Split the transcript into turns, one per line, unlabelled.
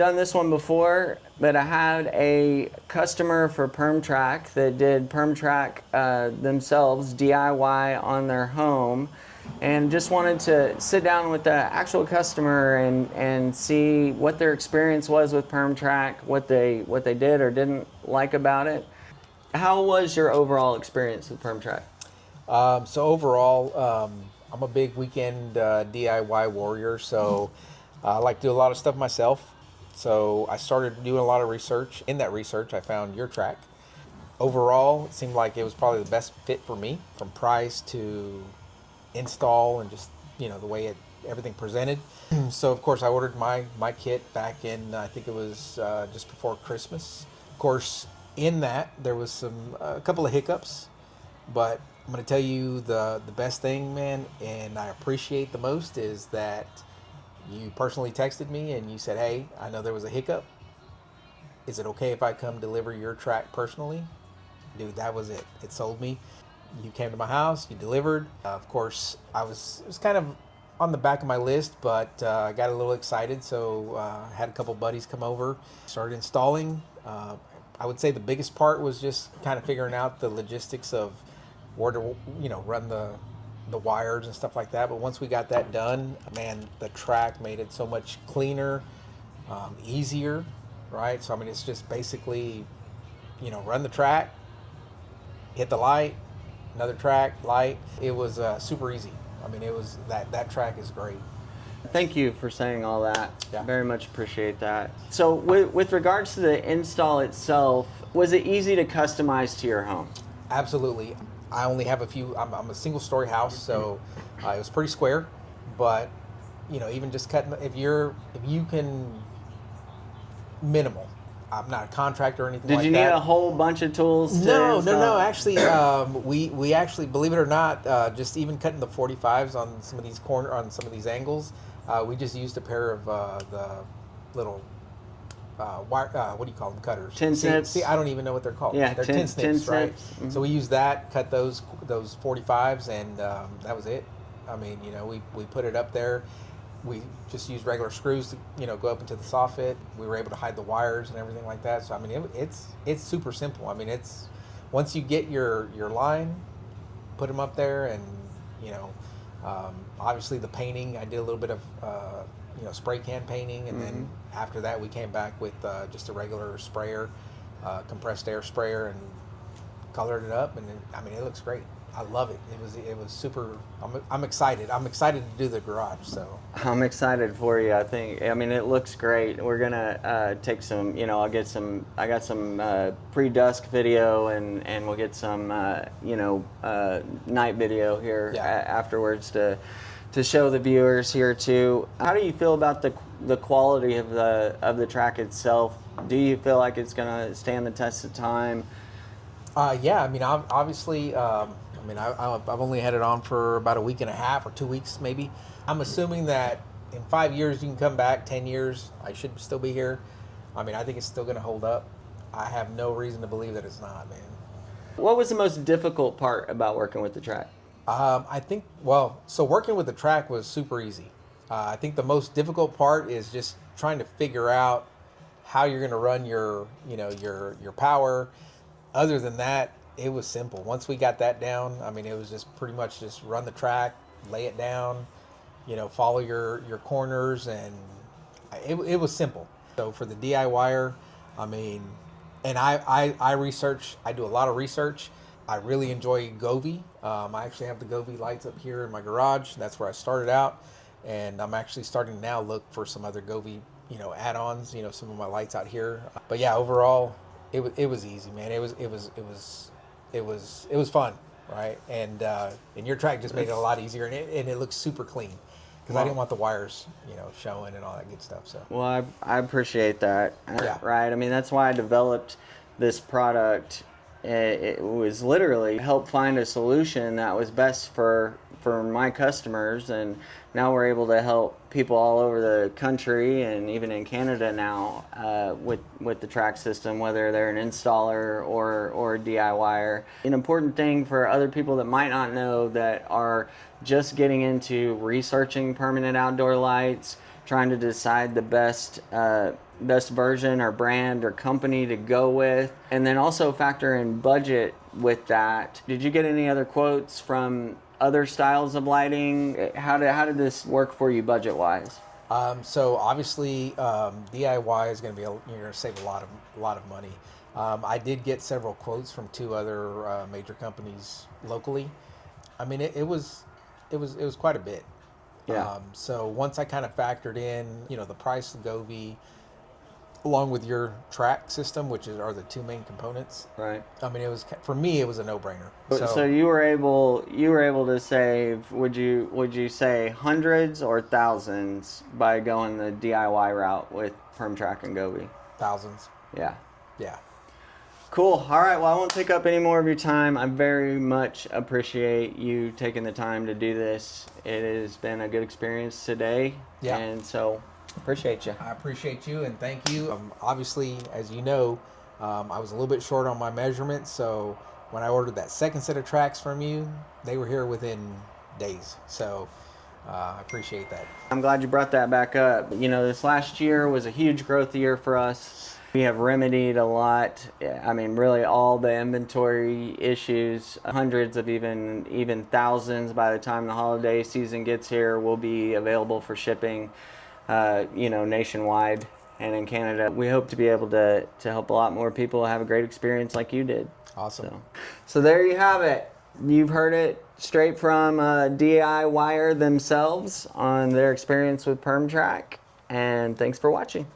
done this one before, but I had a customer for PermTrack that did PermTrack themselves, DIY on their home, and just wanted to sit down with the actual customer and see what their experience was with PermTrack, what they did or didn't like about it. How was your overall experience with PermTrack?
So overall, I'm a big weekend DIY warrior, so I like to do a lot of stuff myself. So I started doing a lot of research. In that research, I found your track. Overall, it seemed like it was probably the best fit for me, from price to install and just, you know, the way everything presented. So of course I ordered my kit back in, I think it was just before Christmas. Of course, in that there was a couple of hiccups, but I'm going to tell you the best thing, man, and I appreciate the most, is that you personally texted me and you said, hey, I know there was a hiccup. Is it okay if I come deliver your track personally? Dude, that was it. It sold me. You came to my house, you delivered. Of course, it was kind of on the back of my list, but I got a little excited, so I had a couple buddies come over, started installing. I would say the biggest part was just kind of figuring out the logistics of where to, you know, run the wires and stuff like that. But once we got that done, man, the track made it so much cleaner, easier, right? So I mean, it's just basically, you know, run the track, hit the light, another track, light. It was super easy. I mean, it was that track is great.
Thank you for saying all that.
Yeah.
Very much appreciate that. So with regards to the install itself, was it easy to customize to your home?
Absolutely. I only have a few. I'm a single story house, so it was pretty square. But you know, even just cutting, if you can, minimal. I'm not a contractor or anything like that.
Did you need a whole bunch of tools to install?
No. Actually, we actually, believe it or not, just even cutting the 45s on some of these angles, we just used a pair of the little wire, what do you call them? Cutters.
Tin snips.
See, I don't even know what they're called.
Yeah,
they're tin snips, right?
Mm-hmm.
So we used that, cut those 45s, and that was it. I mean, you know, we put it up there. We just used regular screws to, you know, go up into the soffit. We were able to hide the wires and everything like that. So I mean, it's super simple. I mean, it's once you get your line, put them up there, and you know, obviously the painting. I did a little bit of you know, spray can painting, and then after that we came back with just a regular sprayer, compressed air sprayer, and colored it up. And I mean, it looks great. I love it. It was super. I'm excited. I'm excited to do the garage. So
I'm excited for you. I mean, it looks great. We're gonna take some. You know, I got some pre-dusk video, and we'll get some night video here afterwards to show the viewers here too. How do you feel about the quality of the track itself? Do you feel like it's gonna stand the test of time?
Yeah. I mean, obviously. I mean, I've only had it on for about a week and a half or 2 weeks, maybe. I'm assuming that in 5 years you can come back. 10 years, I should still be here. I mean, I think it's still going to hold up. I have no reason to believe that it's not, man.
What was the most difficult part about working with the track?
I think, so working with the track was super easy. I think the most difficult part is just trying to figure out how you're going to run your power. Other than that, it was simple. Once we got that down, I mean, it was just pretty much just run the track, lay it down, you know, follow your corners, and it was simple. So for the DIYer, I mean, and I research, I do a lot of research. I really enjoy Govee. I actually have the Govee lights up here in my garage. That's where I started out, and I'm actually starting to now look for some other Govee, you know, add-ons, you know, some of my lights out here. But yeah, overall, it was easy, man. It was fun, right? And your track just made it a lot easier, and it looks super clean, because I didn't want the wires, you know, showing and all that good stuff. So
well, I appreciate that.
Yeah.
Right. I mean, that's why I developed this product. It was literally help find a solution that was best for my customers, and now we're able to help people all over the country and even in Canada now with the track system, whether they're an installer or a DIYer. An important thing for other people that might not know, that are just getting into researching permanent outdoor lights, trying to decide the best best version or brand or company to go with, and then also factor in budget with that. Did you get any other quotes from other styles of lighting? How did this work for you budget wise?
So obviously, DIY is going to be you're going to save a lot of money. I did get several quotes from two other major companies locally. I mean, it was quite a bit.
Yeah.
So once I kind of factored in, the price of Govee, along with your track system, which are the two main components.
Right.
I mean, for me, it was a no-brainer.
So you were able to save. Would you say hundreds or thousands by going the DIY route with PermTrack and Govee?
Thousands.
Yeah.
Yeah.
Cool. All right. Well, I won't take up any more of your time. I very much appreciate you taking the time to do this. It has been a good experience today.
Yeah.
And so, appreciate you.
I appreciate you and thank you. Obviously, as you know, I was a little bit short on my measurements, so when I ordered that second set of tracks from you, they were here within days. So I appreciate that.
I'm glad you brought that back up. This last year was a huge growth year for us. We have remedied a lot. I mean, really all the inventory issues, hundreds of even thousands by the time the holiday season gets here will be available for shipping, nationwide and in Canada. We hope to be able to help a lot more people have a great experience like you did.
Awesome.
So there you have it. You've heard it straight from DIYer themselves on their experience with PermTrack. And thanks for watching.